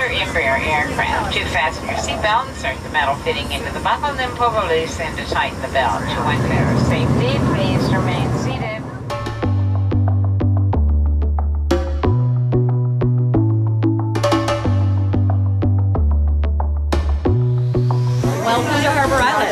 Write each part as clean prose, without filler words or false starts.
for your aircraft. To fasten your seatbelt, insert the metal fitting into the buckle, then pull the loose end to tighten the belt. To ensure safety, please remain seated. Welcome to Harbor Island.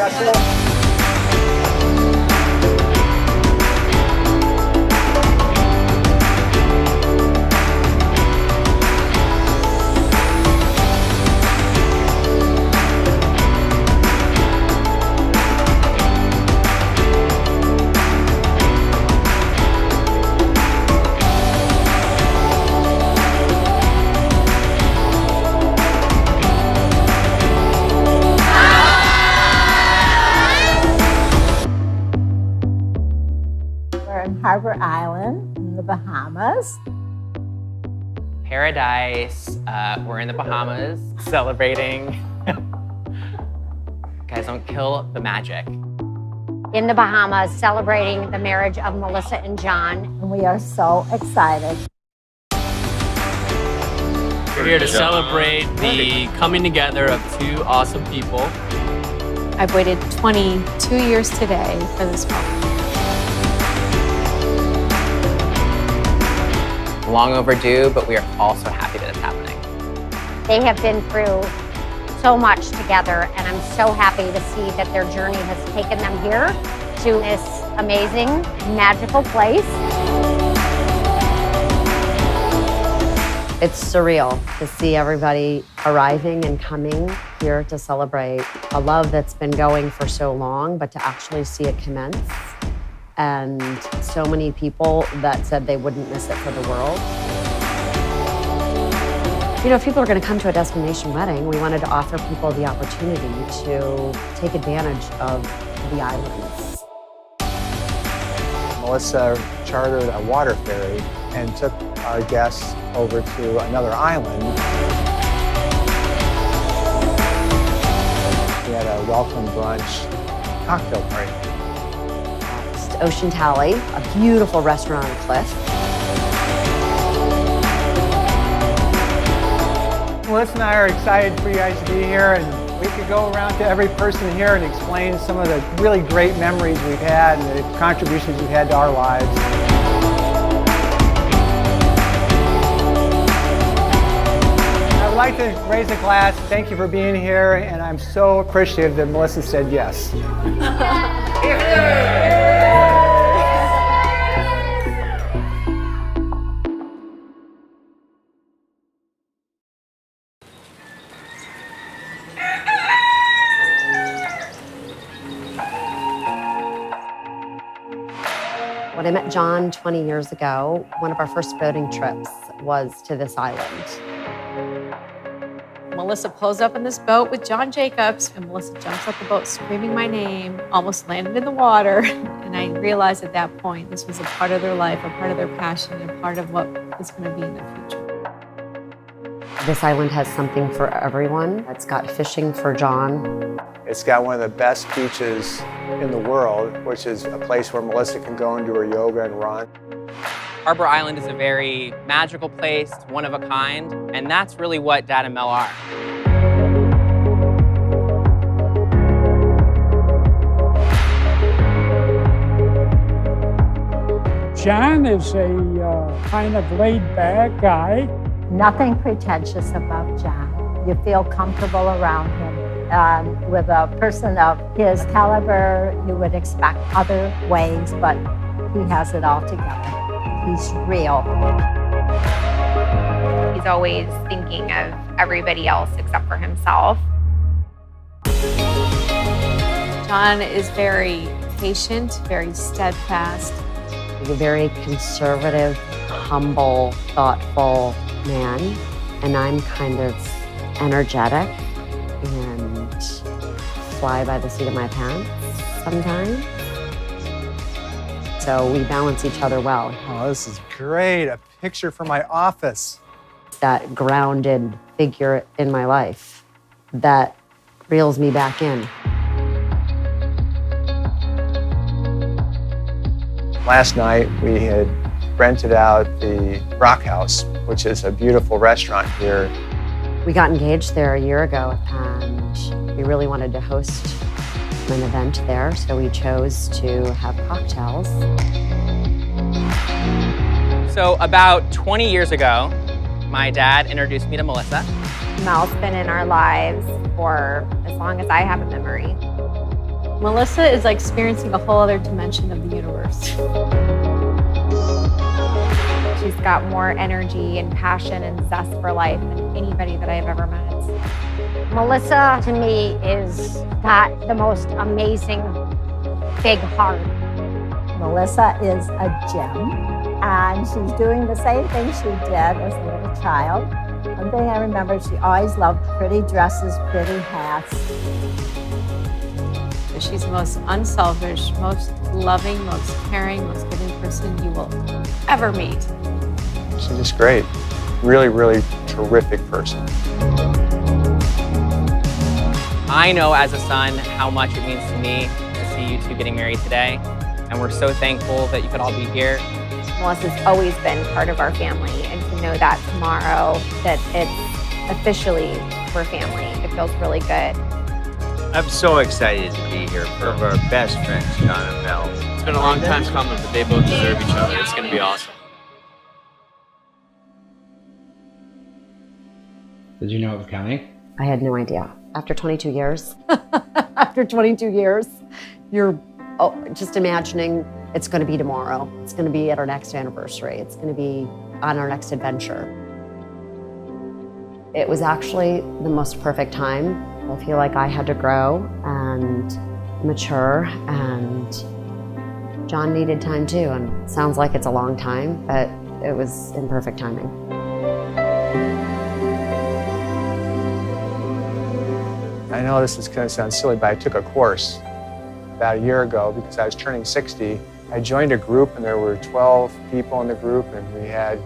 Harbor Island in the Bahamas. Paradise. We're in the Bahamas celebrating. Guys, don't kill the magic. In the Bahamas, celebrating the marriage of Melissa and John. And we are so excited. We're here to celebrate the coming together of two awesome people. I've waited 22 years today for this moment. Long overdue, but we are also happy that it's happening. They have been through so much together, and I'm so happy to see that their journey has taken them here to this amazing, magical place. It's surreal to see everybody arriving and coming here to celebrate a love that's been going for so long, but to actually see it commence. And so many people that said they wouldn't miss it for the world. You know, if people are going to come to a destination wedding, we wanted to offer people the opportunity to take advantage of the islands. Melissa chartered a water ferry and took our guests over to another island. We had a welcome brunch cocktail party. Ocean Tally, a beautiful restaurant on a cliff. Melissa and I are excited for you guys to be here, and we could go around to every person here and explain some of the really great memories we've had and the contributions we've had to our lives. I would like to raise a glass. Thank you for being here, and I'm so appreciative that Melissa said yes. When I met John 20 years ago, one of our first boating trips was to this island. Melissa pulls up in this boat with John Jacobs, and Melissa jumps off the boat screaming my name, almost landed in the water. And I realized at that point this was a part of their life, a part of their passion, a part of what is going to be in their future. This island has something for everyone. It's got fishing for John. It's got one of the best beaches in the world, which is a place where Melissa can go and do her yoga and run. Harbor Island is a very magical place, one of a kind, and that's really what Dad and Mel are. John is a kind of laid-back guy. Nothing pretentious about John. You feel comfortable around him. With a person of his caliber, you would expect other ways, but he has it all together. He's real. He's always thinking of everybody else except for himself. John is very patient, very steadfast. He's a very conservative, humble, thoughtful man, and I'm kind of energetic and fly by the seat of my pants sometimes. So we balance each other well. Oh, this is great. A picture for my office. That grounded figure in my life that reels me back in. Last night, we had rented out the Rock House, which is a beautiful restaurant here. We got engaged there a year ago, and we really wanted to host an event there, so we chose to have cocktails. So about 20 years ago, my dad introduced me to Melissa. Mel's been in our lives for as long as I have a memory. Melissa is like experiencing a whole other dimension of the universe. She's got more energy and passion and zest for life than anybody that I've ever met. Melissa, to me, is got the most amazing big heart. Melissa is a gem, and she's doing the same thing she did as a little child. One thing I remember, she always loved pretty dresses, pretty hats. She's the most unselfish, most loving, most caring, most giving person you will ever meet. She's just great. Really, really terrific person. I know as a son how much it means to me to see you two getting married today. And we're so thankful that you could all be here. Melissa's always been part of our family, and to know that tomorrow that it's officially we're family, it feels really good. I'm so excited to be here for our best friends, John and Mel. It's been a long time coming, but they both deserve each other. It's going to be awesome. Did you know it was coming? I had no idea. After 22 years, after 22 years, you're just imagining it's going to be tomorrow. It's going to be at our next anniversary. It's going to be on our next adventure. It was actually the most perfect time. I feel like I had to grow and mature, and John needed time too. And it sounds like it's a long time, but it was in perfect timing. I know this is going to sound silly, but I took a course about a year ago because I was turning 60. I joined a group, and there were 12 people in the group, and we had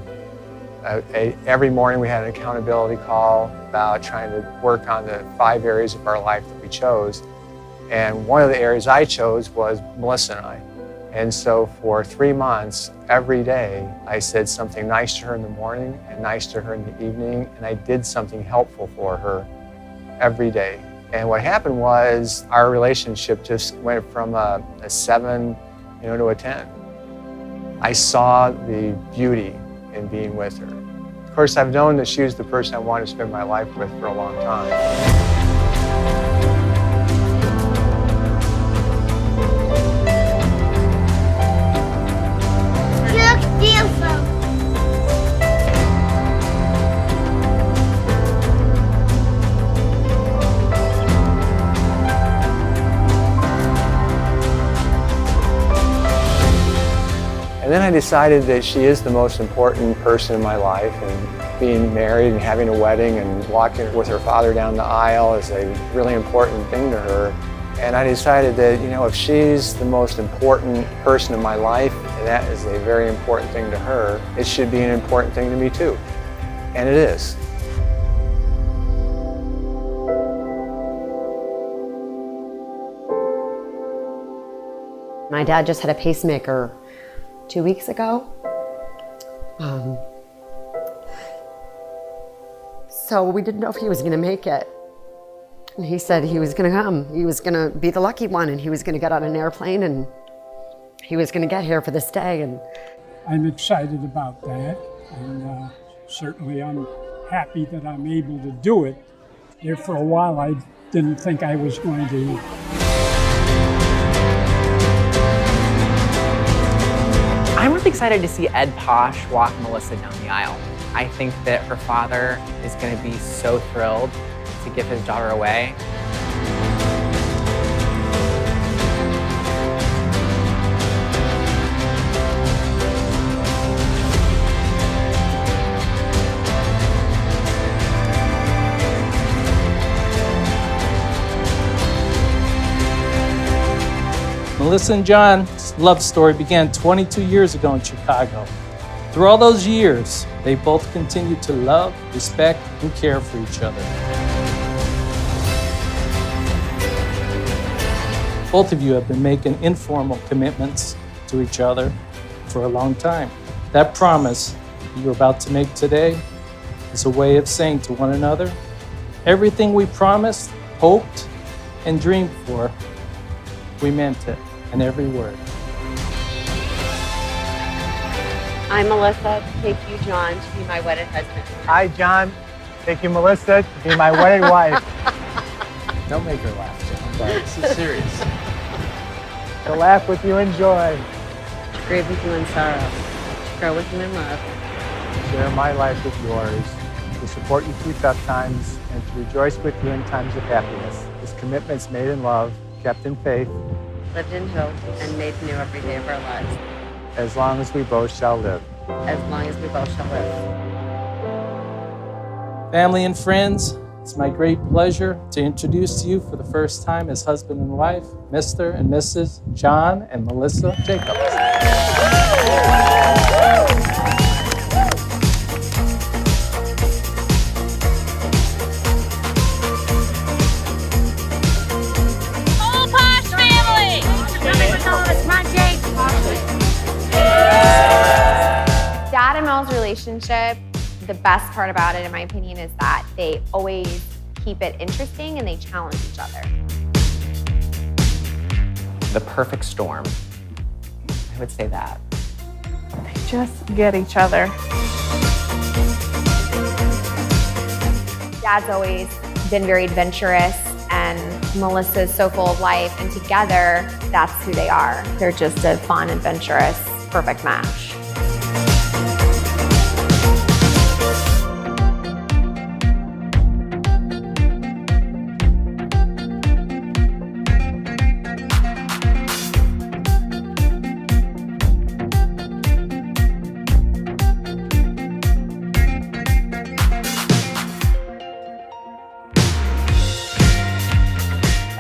every morning we had an accountability call about trying to work on the 5 areas of our life that we chose. And one of the areas I chose was Melissa and I. And so for 3 months, every day, I said something nice to her in the morning and nice to her in the evening, and I did something helpful for her every day. And what happened was our relationship just went from a 7, to a 10. I saw the beauty in being with her. Of course, I've known that she was the person I wanted to spend my life with for a long time. And then I decided that she is the most important person in my life, and being married and having a wedding and walking with her father down the aisle is a really important thing to her. And I decided that, if she's the most important person in my life, and that is a very important thing to her, it should be an important thing to me too. And it is. My dad just had a pacemaker 2 weeks ago. So we didn't know if he was going to make it. And he said he was going to come. He was going to be the lucky one, and he was going to get on an airplane, and he was going to get here for this day. And I'm excited about that, and certainly I'm happy that I'm able to do it. There for a while, I didn't think I was going to. I'm really excited to see Ed Posh walk Melissa down the aisle. I think that her father is going to be so thrilled to give his daughter away. Melissa and John's love story began 22 years ago in Chicago. Through all those years, they both continued to love, respect, and care for each other. Both of you have been making informal commitments to each other for a long time. That promise you're about to make today is a way of saying to one another, Everything we promised, hoped, and dreamed for, we meant it in every word. I, Melissa, take you, John, to be my wedded husband. I, John, take you, Melissa, to be my wedded wife. Don't make her laugh, John. But This is serious. To laugh with you in joy. To grieve with you in sorrow. To grow with you in love. share my life with yours, to support you through tough times, and to rejoice with you in times of happiness. This commitment's made in love, kept in faith, lived in hope, and made new every day of our lives. as long as we both shall live. As long as we both shall live. Family and friends, it's my great pleasure to introduce to you for the first time as husband and wife, Mr. and Mrs. John and Melissa Jacobs. Dad and Mel's relationship, the best part about it, in my opinion, is that they always keep it interesting and they challenge each other. The perfect storm. I would say that. They just get each other. Dad's always been very adventurous and Melissa's so full of life, and together, that's who they are. They're just a fun, adventurous, perfect match.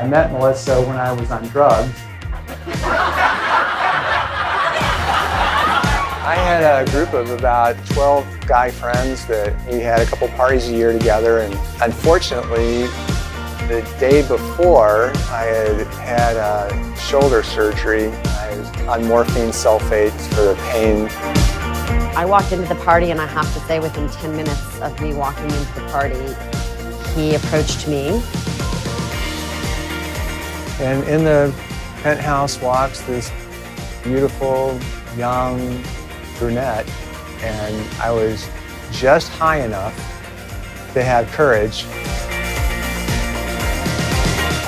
I met Melissa when I was on drugs. I had a group of about 12 guy friends that we had a couple parties a year together, and unfortunately, the day before, I had a shoulder surgery. I was on morphine sulfates for the pain. I walked into the party, and I have to say, within 10 minutes of me walking into the party, he approached me. And in the penthouse walks this beautiful, young brunette, and I was just high enough to have courage.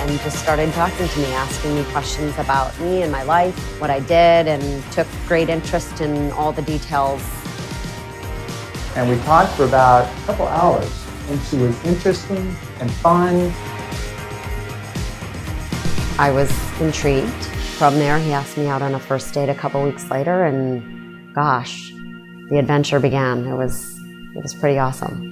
And just started talking to me, asking me questions about me and my life, what I did, and took great interest in all the details. And we talked for about a couple hours, and she was interesting and fun. I was intrigued. From there, he asked me out on a first date a couple weeks later, and gosh, the adventure began. It was pretty awesome.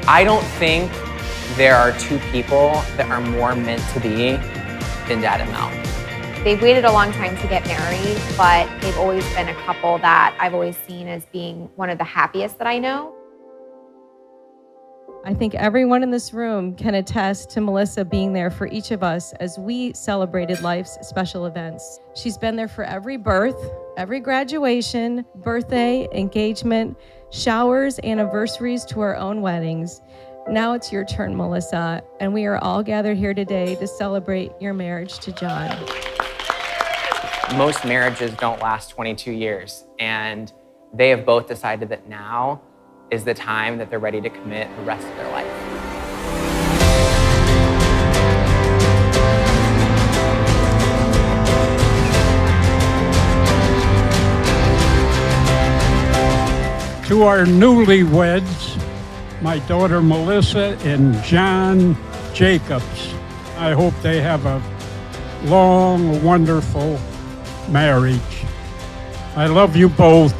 I don't think there are two people that are more meant to be than Dad and Mel. They've waited a long time to get married, but they've always been a couple that I've always seen as being one of the happiest that I know. I think everyone in this room can attest to Melissa being there for each of us as we celebrated life's special events. She's been there for every birth, every graduation, birthday, engagement, showers, anniversaries to our own weddings. Now it's your turn, Melissa, and we are all gathered here today to celebrate your marriage to John. Most marriages don't last 22 years, and they have both decided that now is the time that they're ready to commit the rest of their life. to our newlyweds, my daughter Melissa and John Jacobs. I hope they have a long, wonderful marriage. I love you both.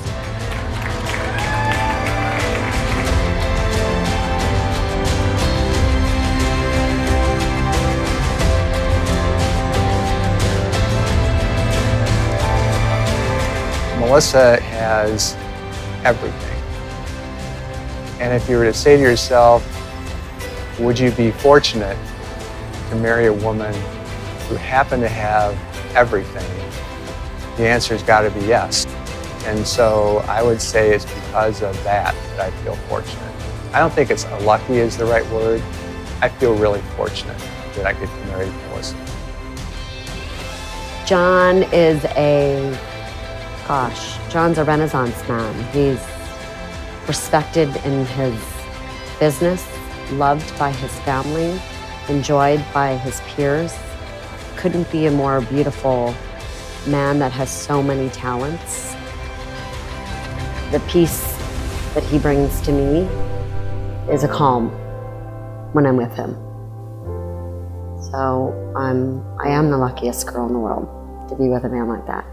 Melissa has everything. And if you were to say to yourself, would you be fortunate to marry a woman who happened to have everything? The answer has got to be yes. And so I would say it's because of that I feel fortunate. I don't think it's lucky is the right word. I feel really fortunate that I get to marry Melissa. John is John's a Renaissance man. He's respected in his business, loved by his family, enjoyed by his peers. Couldn't be a more beautiful man that has so many talents. The peace that he brings to me is a calm when I'm with him. So I am the luckiest girl in the world to be with a man like that.